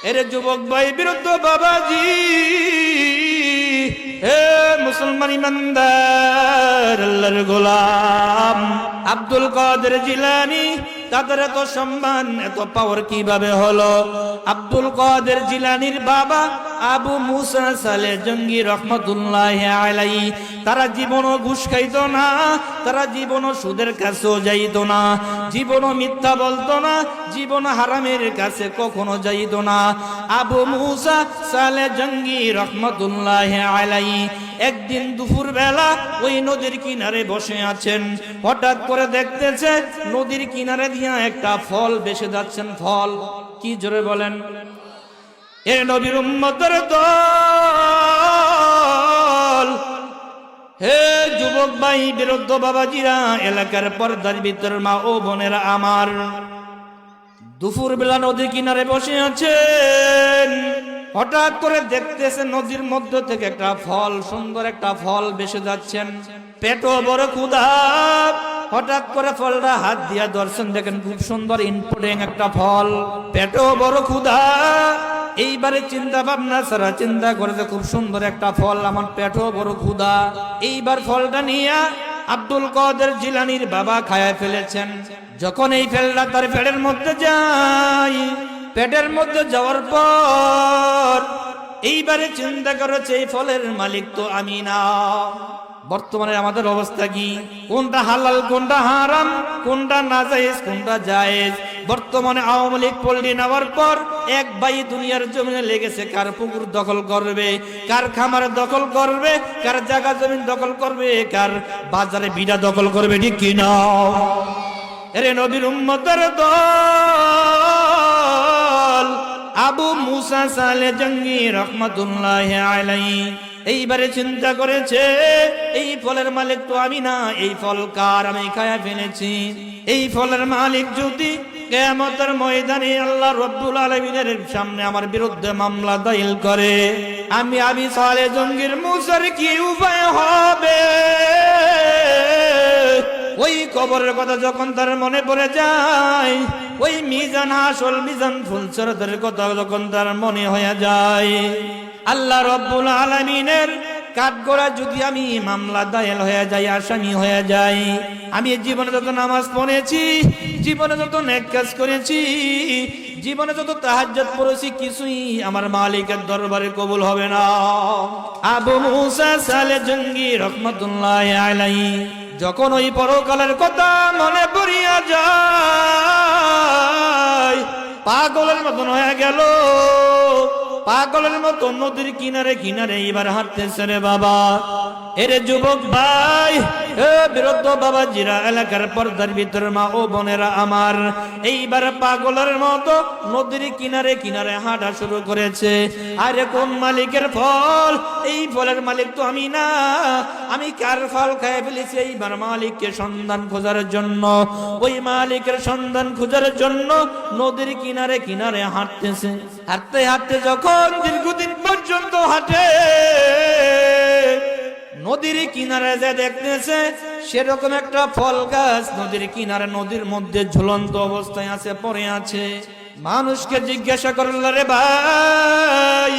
এর যুবক ভাই বিরুদ্ধ বাবাজি, হে মুসলমান ইমানদার আল্লাহর গোলাম আব্দুল কাদের জিলানী, তাদের এত সম্মান এত পাওয়ার কিভাবে হলো? আব্দুল কাদের জিলানীর বাবা আবু মুসা সালেহ জঙ্গি রহমতুল্লাহি আলাইহি, তারা জীবনও ঘুষ খাইতো না, তারা জীবনও সুদের কাছেও যাইতো না, জীবনও মিথ্যা বলতো না, জীবন হারামের কাছে কখনো যাইতো না। আবু মুসা সালেহ জঙ্গি রহমতুল্লাহি আলাইহি একদিন দুপুর বেলা ওই নদীর কিনারে বসে আছেন, হঠাৎ করে দেখতেছে নদীর কিনারে দিয়া একটা ফল ভেসে যাচ্ছেন। ফল কি, জোরে বলেন? এ নবীর উম্মতের দল, হে যুবক ভাই বিরুদ্ধ বাবাজিরা, এলাকার পর্দার ভিতর মা ও বোনেরা আমার, দুপুর বেলা নদীর কিনারে বসে আছেন, হঠাৎ করে দেখতেছেন নদীর মধ্য থেকে একটা ফল, সুন্দর একটা ফল ভেসে যাচ্ছেন। পেটও বড় ক্ষুধা, হঠাৎ করে ফলটা হাত দিয়া দর্শন, দেখেন খুব সুন্দর ইনপুটিং একটা ফল, পেটও বড় ক্ষুধা। এইবারে চিন্তা ভাবনা সারা চিন্তা করেছে খুব সুন্দর একটা ফল, আমার পেটও বড় ক্ষুধা। এইবার ফলটা নিয়ে আব্দুল কাদের জিলানীর বাবা খায় ফেলেছেন। যখন এই ফলটা তার পেটের মধ্যে যায়, পেটের মধ্যে যাওয়ার পর এইবারে চিন্তা করেছে এই ফলের মালিক তো আমি না। বর্তমানে আমাদের অবস্থা কি? কোনটা হালাল, কোনটা হারাম, কোনটা নাজায়েজ, কোনটা জায়েজ? বর্তমানে আওয়ামী লীগ পল্লী নেওয়ার পর এক ভাই দুনিয়ার জমিনে লেগেছে কার পুকুর দখল করবে, কার খামার দখল করবে, কার জায়গা জমিন দখল করবে, কার বাজারে বিড়া দখল করবে, ঠিক কিনা? এরে নবীর উম্মতের দল আবু মুসা সালেহ জঙ্গি রহমতুল্লাহি আলাইহি এইবারে চিন্তা করেছে এই ফলের মালিক তো আমি না, এই ফল কার? আমি খায়া ফেলেছি। এই ফলের মালিক যদি কিয়ামতের ময়দানে আল্লাহ রাব্বুল আলামিনের সামনে আমার বিরুদ্ধে মামলা দায়ের করে, আমি আবি সালেহ জঙ্গির মুসার কি উপায় হবে? ওই কবরের কথা যখন তার মনে পড়ে যায়, ওই মিজান হাসল মিজান ফুলসরতের কথা যখন তার মনে হয়ে যায়, আল্লাহ রাব্বুল আলামিনের কাঠগড়া যদি আমি মামলা দায়ের হয়ে যাই, আসামি হয়ে যাই, আমি জীবনে যত নামাজ পড়েছি, জীবনে যত নেক কাজ করেছি, জীবনে যত তাহাজ্জুদ পড়েছি, কিছুই আমার মালিকের দরবারে কবুল হবে না। আবু মুসা সালেহ জঙ্গি রহমতুল্লাহি আলাইহি যখন ওই পরকালের কথা মনে পড়িয়া যায়, পাগলের মতন হয়ে গেল, পাগলের মতো নদীর কিনারে কিনারে এবার হাঁটতেছে রে বাবা। এরে যুবক ভাই, এ বিরুদ্ধ বাবাজিরা, এলাকার পর্দার ভিতর মা ও বোনেরা আমার, এইবার পাগলের মতো নদীর কিনারে কিনারে হাঁটা শুরু করেছে। আরে কোন মালিকের ফল? এই ফলের মালিক তো আমি না, আমি কার ফল খেয়ে ফেলেছি? এইবার মালিককে সন্ধান খোঁজার জন্য, ওই মালিকের সন্ধান খোঁজার জন্য নদীর কিনারে কিনারে হাঁটতেছে। হাঁটতে হাঁটতে যখন দীর্ঘদিন পর্যন্ত হাঁটে, নদীর কিনারে যে দেখতেছে সেরকম একটা ফল গাছ নদীর কিনারে, নদীর মধ্যে ঝুলন্ত অবস্থায় আছে, পড়ে আছে। মানুষকে জিজ্ঞাসা করল, রে ভাই,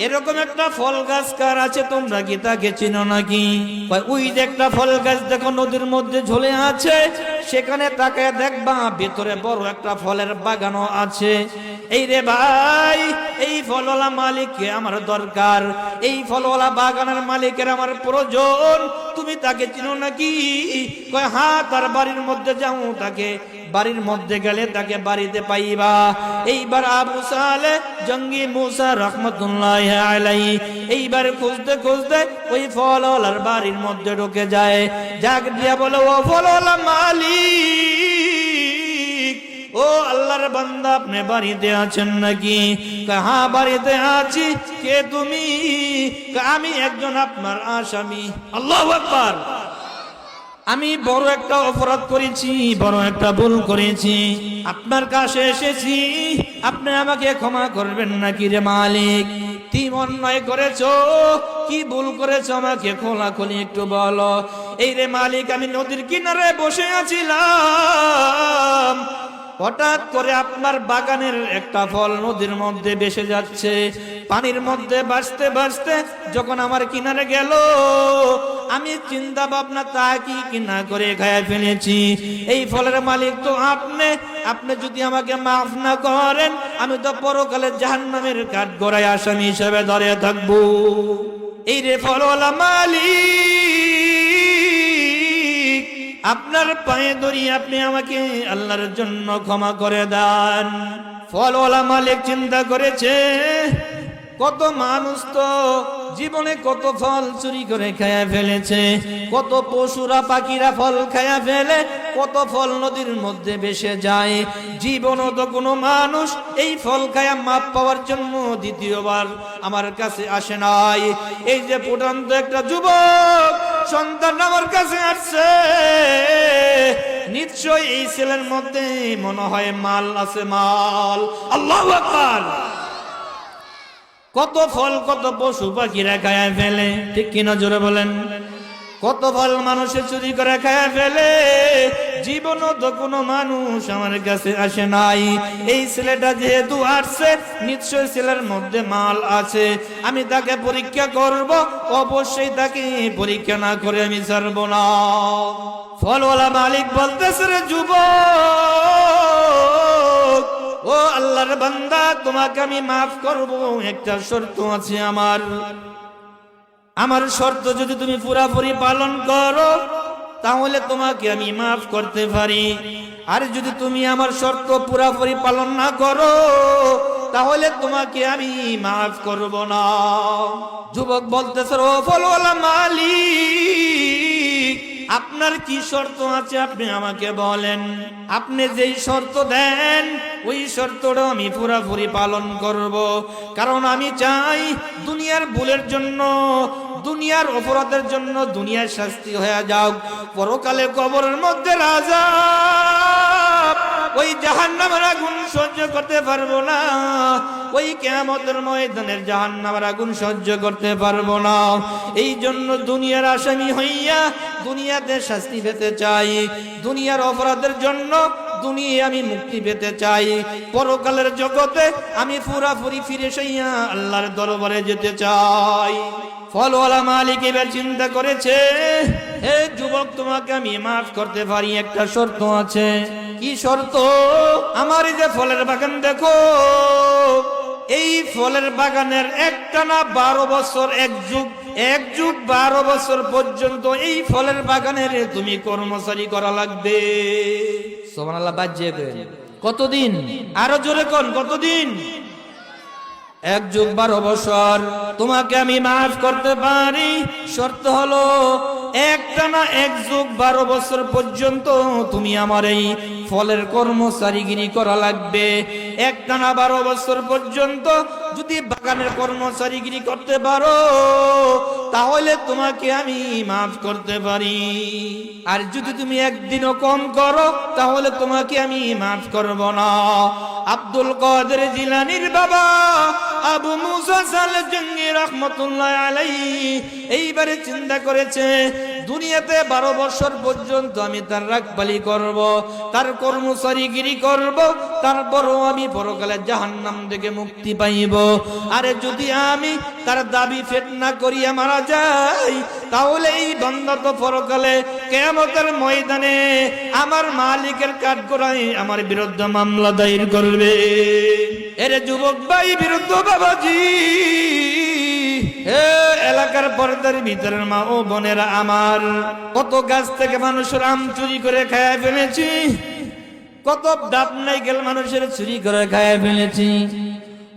এরকম একটা ফল গাছ কার আছে? তোমরা কি তাকে চিনো নাকি? ওই যে একটা ফল গাছ দেখো নদীর মধ্যে ঝুলে আছে, সেখানে তাকে দেখবা ভিতরে বড় একটা ফলের বাগানও আছে। এই রে ভাই, এই ফলওয়ালা মালিককে আমার দরকার, এই ফলওয়ালা বাগানের মালিকের আমার প্রয়োজন, তুমি তাকে চিনো নাকি? কয় হ্যাঁ, তার বাড়ির মধ্যে যাও, তাকে বাড়ির মধ্যে গেলে তাকে বাড়িতে পাইবা। এইবার আবু সালেহ জঙ্গি মুসা রহমতুল্লাহি আলাইহি এইবার খুঁজতে খুঁজতে ওই ফলওয়ালার বাড়ির মধ্যে ঢুকে যায়। জাগ দিয়া বলে, ও ফলওয়ালা মালিক, ও আল্লাহর বান্দা, আপনি বাড়িতে আছেন নাকি? হ্যাঁ বাড়িতে আছি। কে তুমি? আমি একজন আপনার আসামি। আল্লাহু আকবার। আমি বড় একটা অপরাধ করেছি, বড় একটা ভুল করেছি, আপনার কাছে এসেছি, আপনি আমাকে ক্ষমা করবেন নাকি রে মালিক? কি অন্যায় করেছো, কি ভুল করেছো, আমাকে খোলাখুলি একটু বলো। এই রে মালিক, আমি নদীর কিনারে বসে আছিলাম, হঠাৎ করে আপনার বাগানের একটা ফল নদীর মধ্যে ভেসে যাচ্ছে, পানির মধ্যে ভাসতে ভাসতে যখন আমার কিনারে গেল, আমি চিন্তা ভাবনা তা কি না করে খায়া ফেলেছি। এই ফলের মালিক তো আপনি যদি আমাকে মাফ না করেন, আমি তো পরকালে জাহান্নামের কাঠগড়ায় আসামি হিসেবে দাঁড়িয়ে থাকবো। এই রে ফলওয়ালা মালিক, আপনার পায়ে ধরি, আপনি আমাকে আল্লাহর জন্য ক্ষমা করে দেন। ফলওয়ালা মালিক চিন্তা করেছে, কত মানুষ তো জীবনে কত ফল চুরি করে খায়া ফেলেছে, কত পশুরা পাখিরা ফল খায়া ফেলে, কত ফল নদীর মধ্যে ভেসে যায়। জীবনও তো কোনো মানুষ এই ফল খায়া মাপ পাওয়ার জন্য দ্বিতীয়বার আমার কাছে আসে নাই। এই যে ফুটন্ত একটা যুবক সন্তান আমার কাছে আসছে, নিশ্চয় এই ছেলের মধ্যে মনে হয় মাল আছে, মাল। আল্লাহু আকবার। কত ফল কত পশু পাখিরা খায়া ফেলে, ঠিক কিনা জোরে বলেন? কত ফল মানুষে চুরি করে খায়া ফেলে, জীবনও তো কোনো মানুষ আমার কাছে আসে নাই। এই ছেলেটা যেহেতু আসছে, নিশ্চয় ছেলের মধ্যে মাল আছে, আমি তাকে পরীক্ষা করব, অবশ্যই তাকে পরীক্ষা না করে আমি ছাড়ব না। ফলওয়ালা মালিক বলতেছে, রে যুবক, ও আল্লাহর বান্দা, তোমাকে আমি মাফ করব, একটা শর্ত আছে আমার শর্ত যদি তুমি পুরাপুরি পালন করো, তাহলে তোমাকে আমি মাফ করতে পারি। আর যদি তুমি আমার শর্ত পুরাপুরি পালন না করো, তাহলে তোমাকে আমি মাফ করব না। যুবক বলতেছে, ও ফলওয়ালা মালিক, আপনার কি শর্ত আছে আপনি আমাকে বলেন। আপনি যেই শর্ত দেন ওই শর্তটা আমি পুরোপুরি পালন করব, কারণ আমি চাই দুনিয়ার ভুলের জন্য, দুনিয়ার অপরাধের জন্য দুনিয়ার শাস্তি হয়ে যাও, পরকালে কবরের মধ্যে রাজা ওই জাহান্নামের আগুন সহ্য করতে পারবো না, ওই কিয়ামতের ময়দানের জাহান্নামের আগুন সহ্য করতে পারবো না। এই জন্য দুনিয়ার আসামি হইয়া দুনিয়াতে শাস্তি পেতে চাই, দুনিয়ার অপরাধের জন্য দুনিয়ায় আমি মুক্তি পেতে চাই, পরকালের জগতে আমি পুরাপুরি ফিরে সাইয়া আল্লাহর দরবারে যেতে চাই। ফলওয়ালা মালিক এবার চিন্তা করেছে, হে যুবক, তোমাকে আমি মাফ করতে পারি, একটা শর্ত আছে। কি শর্ত? আমার এই যে ফলের বাগান দেখো, এই ফলের বাগানের একটানা 12 বছর, এক যুগ 12 বছর পর্যন্ত এই ফলের বাগানের তুমি কর্মচারী করা লাগবে। সুবহানাল্লাহ। বাজে কতদিন? আরো জোরে কোন, কতদিন? 1 যুগ 12 বছর। তোমাকে আমি মাফ করতে পারি, শর্ত হলো একটানা 1 যুগ 12 বছর পর্যন্ত তুমি আমার এই ফলের কর্মচারীগিরি করা লাগবে। একটানা 12 বছর পর্যন্ত যদি বাগানের কর্মচারীগিরি করতে পারো, তাহলে তোমাকে আমি মাফ করতে পারি। আর যদি তুমি একদিনও কম করো, তাহলে তোমাকে আমি মাফ করব না। আব্দুল কাদের জিলানীর বাবা আবু মুসা সালজঙ্গি রাহমাতুল্লাহ আলাইহি এইবারে চিন্তা করেছে, দুনিয়াতে 12 বছর পর্যন্ত আমি তার রাখবালি করব, তার কর্মচারীগিরি করব, তারপরও আমি পরকালে জাহান্নাম থেকে মুক্তি পাইব। আরে যদি আমি তার দাবি ফেট না করিয়া মারা যাই, তাহলে এই বান্দা তো পরকালে কিয়ামতের ময়দানে আমার মালিকের কাঠগড়ায় আমার বিরুদ্ধে মামলা দায়ের করবে। এরে যুবক ভাই, বিরুদ্ধ বাবাজি, হে এলাকার পর্দার ভিতরের মা ও বোনেরা আমার, কত গাছ থেকে মানুষের আম চুরি করে খায়া ফেলেছি, কত ডাব নাইকেল মানুষের চুরি করে খায়া ফেলেছি।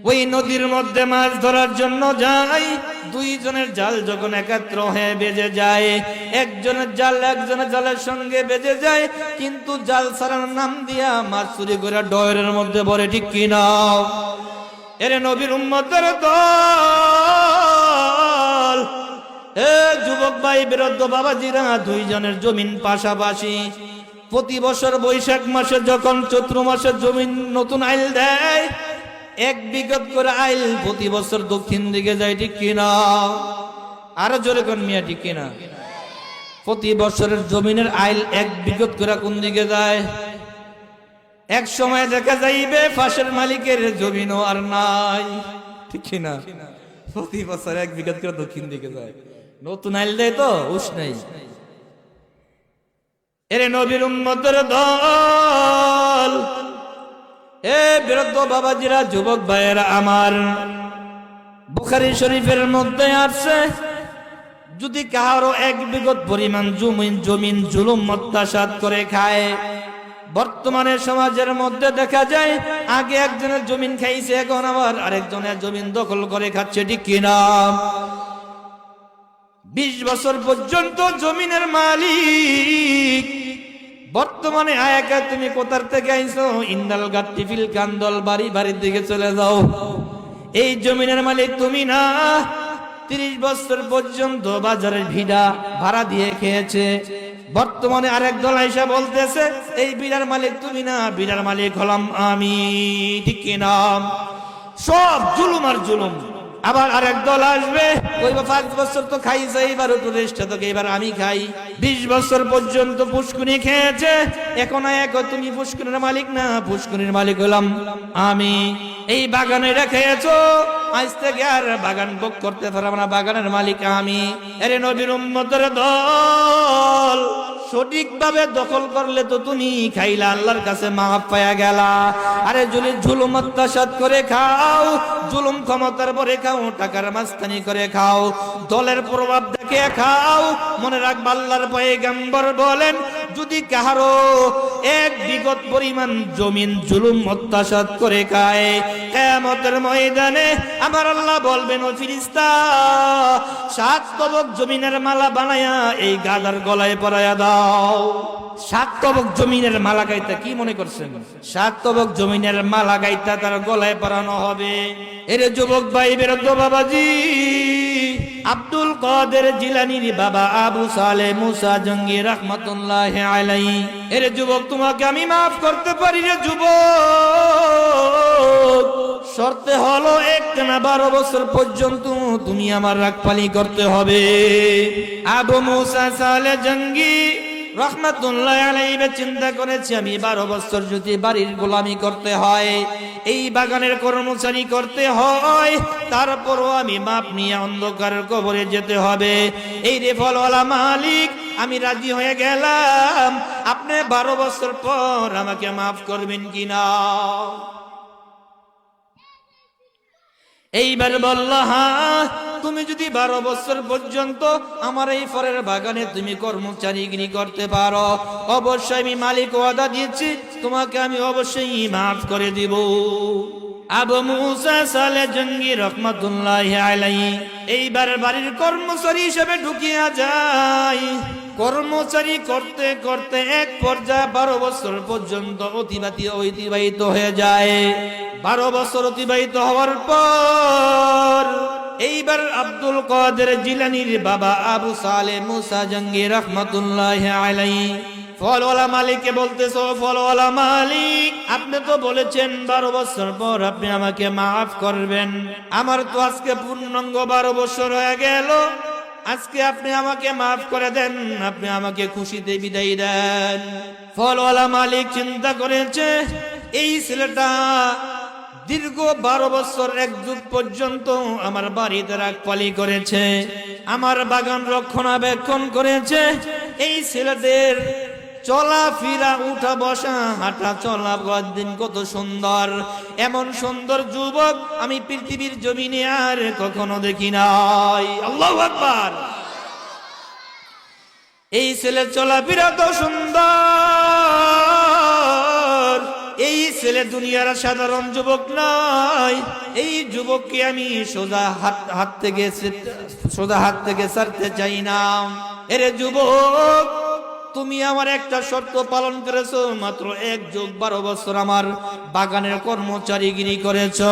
ওই নদীর মধ্যে মাছ ধরার জন্য যাই, 2 জনের জাল যখন একত্র হয়ে বেজে যায়, একজনের জাল একজনের জালের সঙ্গে বেজে যায়, কিন্তু জাল ছাড়ার নাম দিয়া মাছ চুরি করে ডয়ের মধ্যে ভরে, ঠিক কিনা? এরে নবীর উম্মতের দল, এ যুবক ভাই, বিরুদ্ধ বাবাজিরা, 2 জনের জমিন পাশাপাশি। প্রতি বছর বৈশাখ মাসে যখন চৈত্র মাসের জমিন নতুন আইল দেয়, 1 বিঘত করে আইল প্রতি বছর দক্ষিণ দিকে যায়, ঠিক কিনা? আরো জোরে কোন মিয়া, ঠিক কিনা? প্রতি বছরের জমিনের আইল 1 বিঘত করে কোন দিকে যায়? এক সময় দেখা যাইবে পাশের মালিকের জমিনও আর নাই, ঠিক না? প্রতি বছর 1 বিঘা করে দক্ষিণ দিকে যায়, নতুন আইল দেয় তো উস নাই। এরে নবীর উম্মতের দল, এ বৃদ্ধ বাবাজিরা, যুবক ভাইয়েরা আমার, বুখারী শরীফের মধ্যে আছে, যদি কাহারও 1 বিঘা পরিমাণ জমিন জুলুম অত্যাচার করে খায়, বর্তমানে সমাজের মধ্যে দেখা যায় আগে একজনের জমিন খাইছে, এখন আবার আরেকজনের জমিন দখল করে খাচ্ছে, ঠিক কিনা? 20 বছর পর্যন্ত জমিনের মালিক, বর্তমানে আয়াকা তুমি কোথার থেকে আইছো? ইন্দাল গাত্তি ফিল কান্দল, বাড়ির দিকে চলে যাও, এই জমিনের মালিক তুমি না। 30 বছর পর্যন্ত বাজারের ভিড়া ভাড়া দিয়ে খেয়েছে, বর্তমানে আরেক দল আইসা বলতেছে এই বিড়ার মালিক তুমি না, বিড়ার মালিক হলাম আমি, ঠিক কিনা? সব জুলুম আর জুলুম। আবার আরেক দল আসবে, কইবা 5 বছর তো খাইছে, এইবার তো রেস্টটা তো এবার আমি খাই। 20 বছর পর্যন্ত পুষ্কুনি খেয়েছে, এখন তুমি পুষ্কুনির মালিক না, পুষ্কুনির মালিক হলাম আমি। এই বাগানে খেয়েছো, আজ থেকে আর বাগান ভোগ করতে পারবো না, বাগানের মালিক আমি। আরে নবীর উম্মতের দল, সঠিকভাবে দখল করলে তো তুমি খাইলা, আল্লাহর কাছে মাফ পায়া গেলা। আরে যদি জুলুম অত্যাচার করে খাও, জুলুম ক্ষমতার পরে খাও, টাকার মাস্তানি করে খাও, দলের প্রভাব দেখে খাও, মনে রাখবা আল্লাহর পয়গম্বর বলেন, যদি কাহারো 1 বিঘা পরিমাণ জমিন জুলুম অত্যাচার করে খায়, কিয়ামতের ময়দানে আমার আল্লাহ বলবেন, ও ফেরেশতা 7 তবক জমিনের মালা বানায়া এই গাদার গলায় পরায়া দাও। 7 তবক জমিনের মালা গাইতা, কি মনে করছেন? 7 তবক জমিনের মালা গাইতা তার গলায় পরানো হবে। এরে যুবক ভাই, বেরোদ্দ বাবাজি, আব্দুল কাদের জিলানীর বাবা আবু সালেহ মুসা জঙ্গি রাহমাতুল্লাহি আলাইহি। এরে যুবক, তোমাকে আমি মাফ করতে পারি রে যুবক, শর্তে হলো 12 বছর পর্যন্ত তুমি আমার রাখপালি করতে হবে। আবু মুসা সালেহ জঙ্গি রাহমাতুল্লাহি আলাইহি চিন্তা করেছে, আমি 12 বছর যদি বাড়ির গোলামি করতে হয়, এই বাগানের কর্মচারী করতে হয়, তারপরও আমি মাপ নিয়ে অন্ধকারের কবরে যেতে হবে। এই রে ফলওয়ালা মালিক, আমি রাজি হয়ে গেলাম, আপনি 12 বছর পর আমাকে মাফ করবেন কিনা? এইবার বলল, হ্যাঁ, তুমি যদি 12 বছর পর্যন্ত আমার এই ফলের বাগানে তুমি কর্মচারীগিরি করতে পারো, অবশ্যই আমি মালিক ওয়াদা দিয়েছি, তোমাকে আমি অবশ্যই মাফ করে দিব। আবু মুসা সালেহ জঙ্গি রাহমাতুল্লাহি আলাইহি এইবার বাড়ির কর্মচারী হিসেবে ঢুকিয়া যায়। কর্মচারী করতে করতে এক পর্যায়ে 12 বছর পর্যন্ত অতিবাহিত হয়ে যায়। 12 বছর অতিবাহিত হওয়ার পর এইবার আব্দুল কাদের জিলানীর বাবা আবু সালেহ মুসা জঙ্গি রাহমাতুল্লাহি আলাইহি ফলওয়ালা মালিককে বলতেছো, ফলওয়ালা মালিক, আপনি তো বলেছেন 12 বছর পর আপনি আমাকে মাফ করবেন, আমার তো আজকে পূর্ণাঙ্গ 12 বছর হয়ে গেল, আজকে আপনি আমাকে মাফ করে দেন, আপনি আমাকে খুশিতে বিদায় দেন। ফলওয়ালা মালিক চিন্তা করেছে, এই ছেলেটা দীর্ঘ 12 বছর 1 যুগ পর্যন্ত আমার বাড়িতে রাখপালি করেছে, আমার বাগান রক্ষণাবেক্ষণ করেছে, এই ছেলেদের চলাফেরা, উঠা বসা, হাঁটা চলা দিন কত সুন্দর, এমন সুন্দর যুবক আমি পৃথিবীর জমিনে আর কখনো দেখি নাই। আল্লাহু আকবার। এই ছেলে চলাফেরা তো সুন্দর, এই ছেলে দুনিয়ার সাধারণ যুবক নয়, এই যুবককে আমি সোজা হাত থেকে ছাড়তে চাই না। এরে যুবক, তুমি আমার একটা শর্ত পালন করেছো, মাত্র 1 যুগ 12 বছর আমার বাগানের কর্মচারীগিরি করেছো,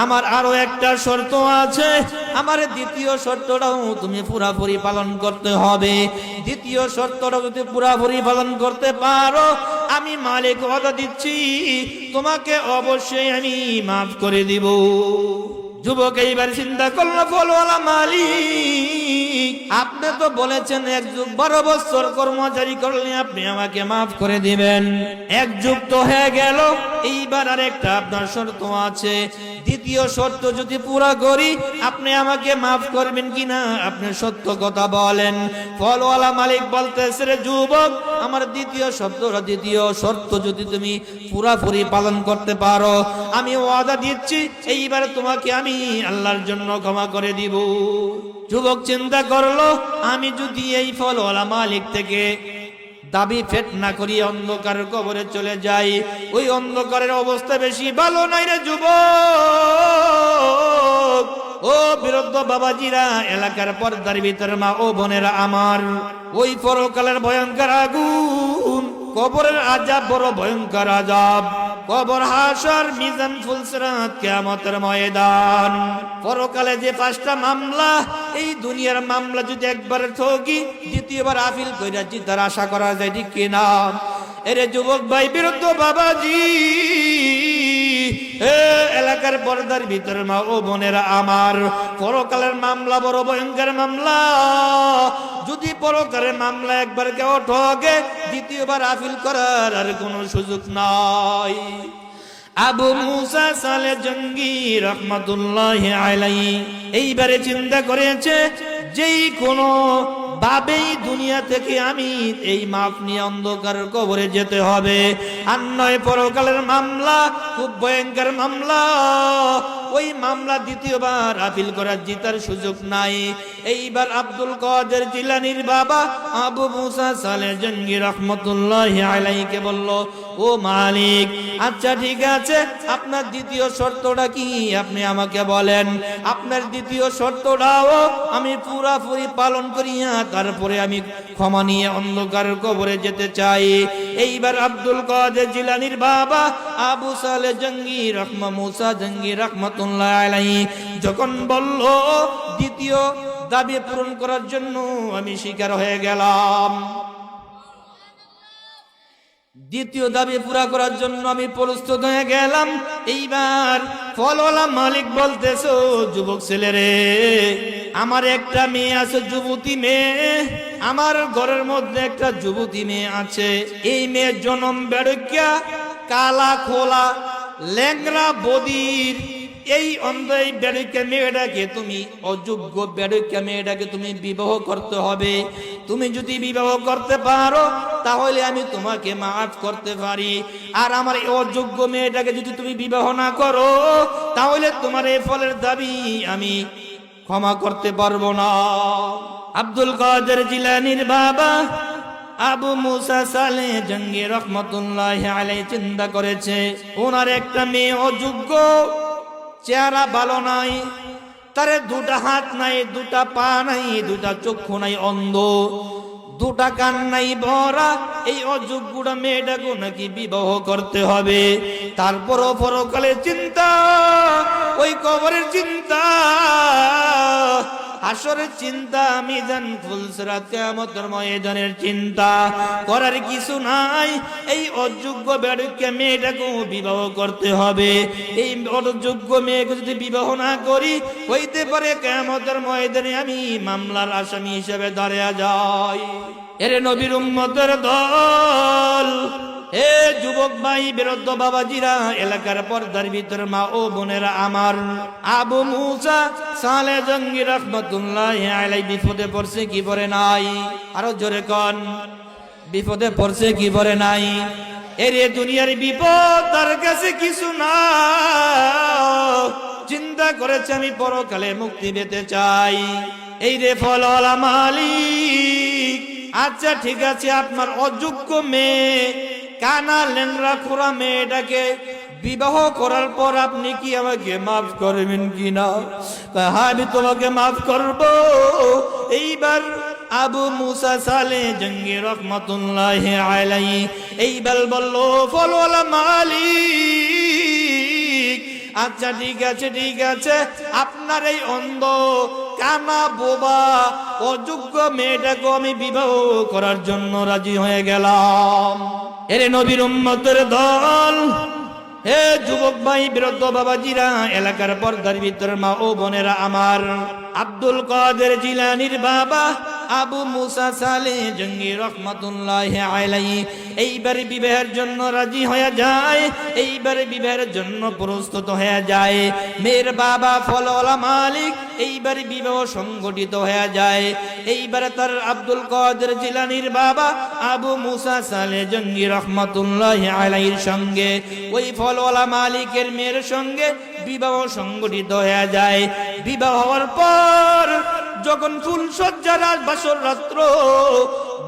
আমার আরো একটা শর্ত আছে, আমার দ্বিতীয় শর্তটাও তুমি পুরাপুরি পালন করতে হবে। দ্বিতীয় শর্তটা যদি পুরাপুরি পালন করতে পারো, আমি মালিক ওয়াদা দিচ্ছি তোমাকে অবশ্যই আমি মাফ করে দিব। যুবক এইবার চিন্তা করলো, ফলওয়ালা মালিক, আপনি তো বলেছেন এক যুগ 12 বছর কর্মচারী করলে আপনি আমাকে মাফ করে দিবেন। এক যুগ তো হয়ে গেল, এইবার আর একটা আপনার শর্ত আছে। দ্বিতীয় শর্ত যদি পুরা করি আপনি আমাকে মাফ করবেন কিনা, আপনি সত্য কথা বলেন। ফলওয়ালা মালিক বলতেছে, রে যুবক, আমার দ্বিতীয় শর্ত যদি তুমি পুরাপুরি পালন করতে পারো, আমি ওয়াদা দিচ্ছি এইবার তোমাকে আমি আল্লাহর জন্য ক্ষমা করে দিব। যুবক চিন্তা করলো, আমি যদি এই ফলওয়ালা মালিক থেকে দাবি ফেট না করি অন্ধকার কবরে চলে যাই, ওই অন্ধকারের অবস্থা বেশি ভালো নাই রে যুবক। ও বিরুদ্ধ বাবাজিরা, এলাকার পর্দার ভিতর মা ও বোনেরা আমার, ওই পরকালের ভয়ঙ্কর আগুন, কবরের আযাব বড় ভয়ঙ্কর আযাব। কবর, হাসর, মিজান, ফুলসিরাত, কিয়ামতের ময়দান। পরকালে যে 5টা মামলা, এই দুনিয়ার মামলা যদি একবার ঠকি দ্বিতীয়বার আপিল কইরা জিতার আশা করা যায়, ঠিক কিনা? এরে যুবক ভাই, বিরুদ্ধ বাবাজি, এলাকার পর্দার ভিতর মা ও বোনেরা আমার, পরকালের মামলা বড় ভয়ঙ্কর মামলা। যদি পরকালের মামলা একবার কেউ ঠকে দ্বিতীয়বার আপিল করার আর কোনো সুযোগ নাই। আবু মুসা সালে জঙ্গি রহমাতুল্লাহি আলাইহি এইবারে চিন্তা করেছে, যেই কোনো ভাবেই দুনিয়া থেকে আমি এই মাপ নিয়ে অন্ধকার কবরে যেতে হবে। আর নয়, পরকালের মামলা খুব ভয়ঙ্কর মামলা, ওই মামলা দ্বিতীয়বার আপিল করার জিতার সুযোগ নাই। এইবার আব্দুল কাদের জিলানীর বাবা আবু মুসা সালে জঙ্গি রহমাতুল্লাহি আলাইহিকে বলল, ও মালিক, আচ্ছা ঠিক আছে, আপনার দ্বিতীয় শর্তটা কি আপনি আমাকে বলেন। আপনার দ্বিতীয় শর্তটাও আমি পুরাপুরি পালন করিয়া তারপরে আমি ক্ষমা নিয়ে অন্ধকার কবরে যেতে চাই। এইবার আব্দুল কাদের জিলানীর বাবা আবু সালে জঙ্গি মুসা জঙ্গি রহমাতুল্লাহ আলাইহি যখন বলল, দ্বিতীয় দাবি পূরণ করার জন্য আমি স্বীকার হয়ে গেলাম, দ্বিতীয় দাবি পুরা করার জন্য আমি প্রস্তুত হয়ে গেলাম। এইবার ফলওয়ালা মালিক বলতেছো, যুবক ছেলে রে, আমার একটা মেয়ে আছে, যুবতী মেয়ে, আমার ঘরের মধ্যে একটা যুবতী মেয়ে আছে। এই মেয়ের জন্ম বেড়কিয়া, কালা খোলা, ল্যাংরা বদির। এই অন্ধ এই বেড়কিয়া মেয়েটাকে তুমি, অযোগ্য বেড়কিয়া মেয়েটাকে তুমি বিবাহ করতে হবে। তুমি যদি বিবাহ করতে পারো তাহলে আমি তোমাকে মাফ করতে পারি, আর আমার এই অযোগ্য মেয়েটাকে যদি তুমি বিবাহ না করো তাহলে তোমার এই ফলের দাবি আমি ক্ষমা করতে পারবো না। আব্দুল কাদের জিলানীর বাবা আবু মুসা সালে জঙ্গি রহমাতুল্লাহি আলাইহি চিন্তা করেছে, ওনার একটা মেয়ে অযোগ্য, চেহারা ভালো নাই, তারে 2টা হাত নাই, 2টা পা নাই, 2টা চক্ষু নাই, অন্ধ, 2টা কান নাই ভরা। এই অযোগ্যটা মেয়েটাকে নাকি বিবাহ করতে হবে। তারপরও পরকালের চিন্তা, ওই কবরের চিন্তা, হাসরের চিন্তা, মিজান, ফুলসিরাত, কিয়ামতের ময়দানের চিন্তা করার কিছু নাই। এই অযোগ্য বেড়কিয়া মেয়েটাকে বিবাহ করতে হবে। এই অযোগ্য মেয়েকে যদি বিবাহ না করি হইতে পারে কিয়ামতের ময়দানে আমি মামলার আসামি হিসেবে দাঁড়িয়ে যাই। এরে নবীর উম্মতের দল, হে যুবক ভাই, বিরুদ্ধ বাবাজিরা, এলাকার পর্দার ভিতর মা ও বোনেরা আমার, আবু মুসা সালে জঙ্গি রহমাতুল্লাহি আলাইহি বিপদে পড়ছে কি পড়ে নাই? আরো জোরে কোন, বিপদে পড়ছে কি পড়ে নাই? এরে দুনিয়ার বিপদ তার কাছে কিছু না, চিন্তা করেছে আমি পরকালে মুক্তি পেতে চাই। এই রে ফলওয়ালা মালিক, আচ্ছা ঠিক আছে, আপনার অযোগ্য মেয়ে, কানা লেংরা খোরা মেয়েটাকে বিবাহ করার পর আপনি কি আমাকে মাফ করবেন কিনা? হ্যাঁ, আমি তোমাকে মাফ করব। এইবার আবু মুসা সালে জঙ্গি রহমাতুল্লাহি আলাইহি এইবার বলল, ফলওয়ালা মালিক, আচ্ছা ঠিক আছে, ঠিক আছে, আপনার এই অন্ধ, কানা, বোবা, অযোগ্য মেয়েটাকে আমি বিবাহ করার জন্য রাজি হয়ে গেলাম। এরে নবীর উম্মতের দল, হে যুবক ভাই বৃদ্ধ বাবাজিরা এলাকার পর্দার ভিতর মা ও বোনেরা আমার, আব্দুল কাদের জিলানীর বাবা আবু মুসা সালে জঙ্গি রহমাতুল্লাহি আলাইহি এইবার বিবাহের জন্য রাজি হয়ে যায়, এইবার বিবাহের জন্য প্রস্তুত হয়ে যায়। মেয়ের বাবা ফলওয়ালা মালিক, এইবার বিবাহ সংগঠিত হয়ে যায়। এইবার তার আব্দুল কাদের জিলানীর বাবা আবু মুসা সালে জঙ্গি রহমাতুল্লাহি আলাইহির সঙ্গে ওই ফলওয়ালা মালিকের মেয়ের সঙ্গে বিবাহ সংগঠিত হয়ে যায়। বিবাহ হওয়ার পর যখন ফুল সজ্জার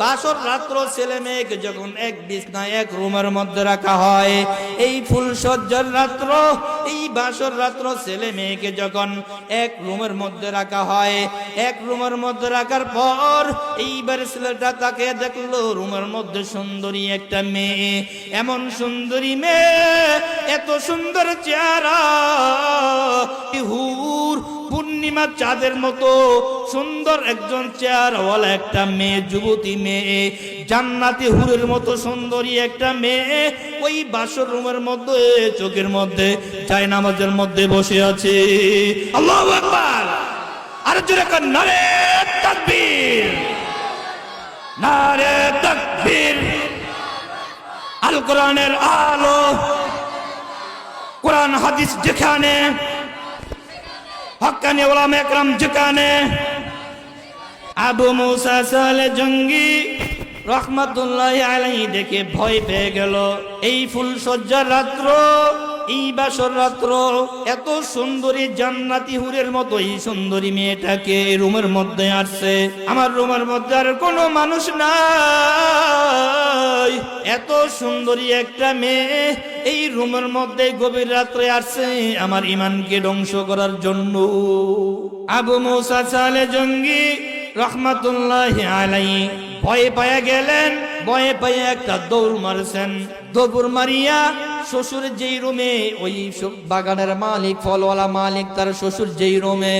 বাসর রাত্র ছেলে মেয়েকে যখন এক বিছনায় এক রুমের মধ্যে রাখা হয়, এই ফুল সজ্জার রাত্র, এই বাসর রাত্র ছেলে মেয়েকে যখন এক রুমের মধ্যে রাখা হয়, এক রুমের মধ্যে রাখার পর এইবার ছেলেটা তাকে দেখলো রুমের মধ্যে সুন্দরী একটা মেয়ে, এমন সুন্দরী মেয়ে, এত সুন্দর চেহারা, হুর পূর্ণিমা চাঁদের মতো সুন্দর একজন চেহারাওয়ালা একটা মেয়ে, যুবতী মেয়ে, জান্নাতি হুরের মতো সুন্দরী একটা মেয়ে ওই বাসর রুমের মধ্যে চোখের মধ্যে চাই নামাজের মধ্যে বসে আছে। আল্লাহু আকবার! আর জোরে কর নারে তাকবীর, নারে তাকবীর। আল কোরআনের আলো, কোরআন হাদিস যেখানে, হক্কানি উলামা একরাম যেখানে, আবু মুসা সালে জঙ্গি রহমাতুল্লাহি আলাইহি দেখে ভয় পেয়ে গেল। এই ফুল সজ্জার রাত্র, এই বাসর রাত্র, এত সুন্দরী জান্নাতি হুরের মতো এই সুন্দরী মেয়েটাকে রুমের মধ্যে আসছে, আমার রুমের মধ্যে আর কোনো মানুষ নাই, এত সুন্দরী একটা মেয়ে এই রুমের মধ্যে গভীর রাত্রে আসছে আমার ইমানকে ধ্বংস করার জন্য। আবু মুসা সালে জঙ্গি রহমাতুল্লাহি আলাইহি ভয়ে পায়া গেলেন, ভয়ে পায়া একটা দৌড় মারছেন, দৌড় মারিয়া শ্বশুর যেই রুমে, ওই বাগানের মালিক ফলওয়ালা মালিক তার শ্বশুর যেই রুমে,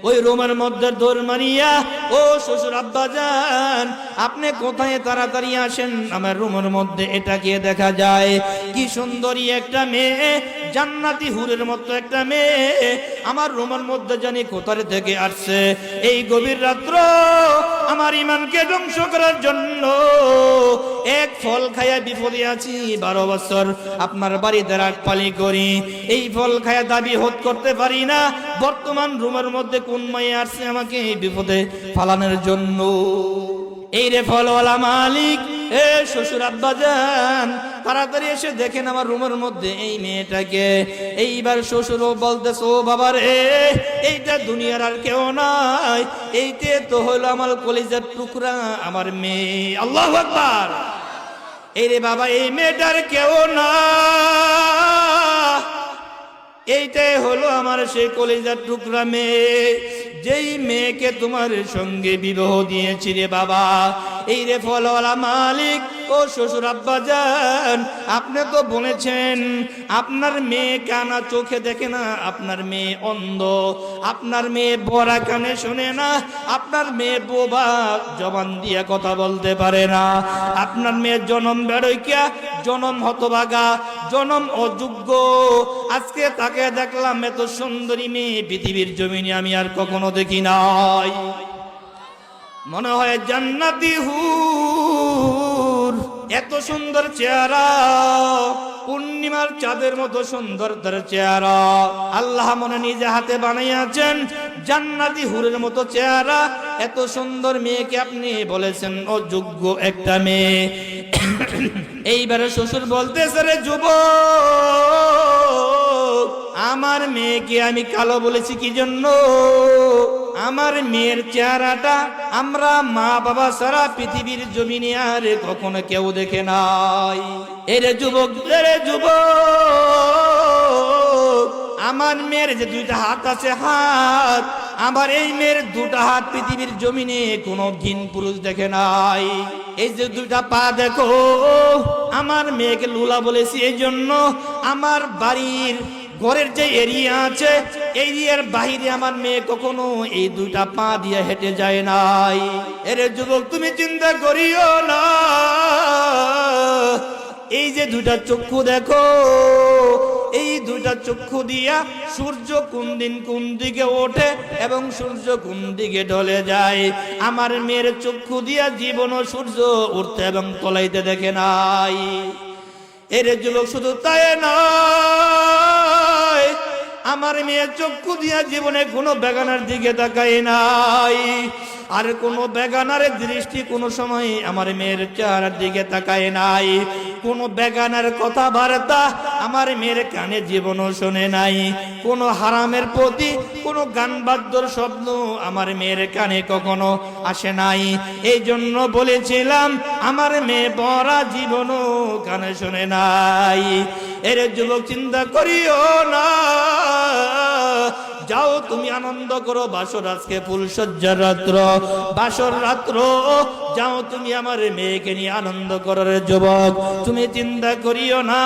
ওই রুমের মধ্যে দৌড় মারিয়া, ও শ্বশুর আব্বাজান আপনি কোথায়, তাড়াতাড়ি আসেন, আমার রুমের মধ্যে এটাকে দেখা যায়, কি সুন্দরী একটা মেয়ে, জান্নাতি হুরের মতো একটা মেয়ে আমার রুমের মধ্যে জানি কোথায় থেকে আসছে, এই গভীর রাত্র আমার ইমানকে ধ্বংস করার জন্য এক ফল খায়া বিপদে আছি, 12 বছর আপনার বাড়িতে রাখপালি করি, এই ফল খায়া দাবি হোধ করতে পারি না, বর্তমান রুমের মধ্যে কোন মায়ে আসছে আমাকে এই বিপদে ফালানোর জন্য। এই রে ফলওয়ালা মালিক, এ শ্বশুর আব্বাজান তাড়াতাড়ি এসে দেখেন আমার রুমের মধ্যে এই মেয়েটাকে। এইবার শ্বশুরও বলতেছে, ও বাবা রে, এইটা দুনিয়ার আর কেউ নাই, এইতে তো হলো আমার কলিজার টুকরা, আমার মেয়ে। আল্লাহু আকবার! এই রে বাবা, এই মেয়েটার কেউ না, এইটাই হলো আমার সেই কলিজার টুকরা মেয়ে, যেই মেয়েকে তোমার সঙ্গে বিবাহ দিয়েছি রে বাবা। এই রে ফলওয়ালা মালিক, ও শ্বশুর আব্বাজান আপনি তো বলেছেন আপনার মেয়ে কানা চোখে দেখে না, আপনার মেয়ে অন্ধ, আপনার মেয়ে বড়া কানে শোনে না, আপনার মেয়ে বোবা জবান দিয়ে কথা বলতে পারে না, আপনার মেয়ের জনম বেড়ইকা, জনম হতভাগা, জনম অযোগ্য, আজকে তাকে দেখলাম এত সুন্দরী মেয়ে পৃথিবীর জমিনে আমি আর কখনো দেখি নাই, মনে হয় জান্নাতি হুর, এত সুন্দর চেহারা, পূর্ণিমার চাঁদের মতো সুন্দর তার চেহারা, আল্লাহ মনে নিজে হাতে বানাইয়াছেন জান্নাতি হুরের মতো চেহারা, এত সুন্দর মেয়েকে আপনি বলেছেন অযোগ্য একটা মেয়ে। এইবারে শ্বশুর বলতেছে, রে যুবক, আমার মেয়েকে আমি কালো বলেছি কি জন্য? আমার মেয়ের চেহারাটা আমরা মা বাবা সারা পৃথিবীর জমিনে আর কখনো কেউ দেখে নাই। এরে যুবক, এরে যুবক, আমার মেয়ের যে 2টা হাত আছে, হাত, আমার এই মেয়ের 2টা হাত পৃথিবীর জমিনে কোনো ঘিন পুরুষ দেখে নাই। এই যে 2টা পা দেখো, আমার মেয়েকে লুলা বলেছি এই জন্য আমার বাড়ির ঘরের যে এরিয়া আছে, এরিয়ার বাহিরে আমার মেয়ে কখনো এই 2টা পা দিয়ে হেঁটে যায় নাই। এর যুবক তুমি চিন্তা করিও না, এই যে 2টা চক্ষু দেখো, এই দুইটা চক্ষু দিয়া সূর্য কোন দিন কোন দিকে ওঠে এবং সূর্য কোন দিকে ঢলে যায়। আমার মেয়ের চক্ষু দিয়া জীবনও সূর্য উঠতে এবং তলাইতে দেখে নাই। এর যুবক শুধু তাই নয়, আমার মেয়ের চক্ষু দিয়া জীবনে কোনো বেগানার দিকে তাকায় নাই, আর কোনো বেগানার দৃষ্টি কোনো সময় আমার মেয়ের চেহারার দিকে তাকায় নাই। কোনো বেগানার কথাবার্তা আমার মেয়ের কানে জীবনও শোনে নাই। কোনো হারামের প্রতি কোনো গান বাদ্যর শব্দ আমার মেয়ের কানে কখনো আসে নাই। এই জন্য বলেছিলাম আমার মেয়ে পড়া জীবনও কানে শোনে নাই। এর যুবক চিন্তা করিও না, যাও তুমি আনন্দ করো। বাসর আজকে ফুলসজ্জার রাত্র, বাসর রাত্র, যাও তুমি আমার মেয়েকে নিয়ে আনন্দ করো রে যুবক। তুমি চিন্তা করিও না,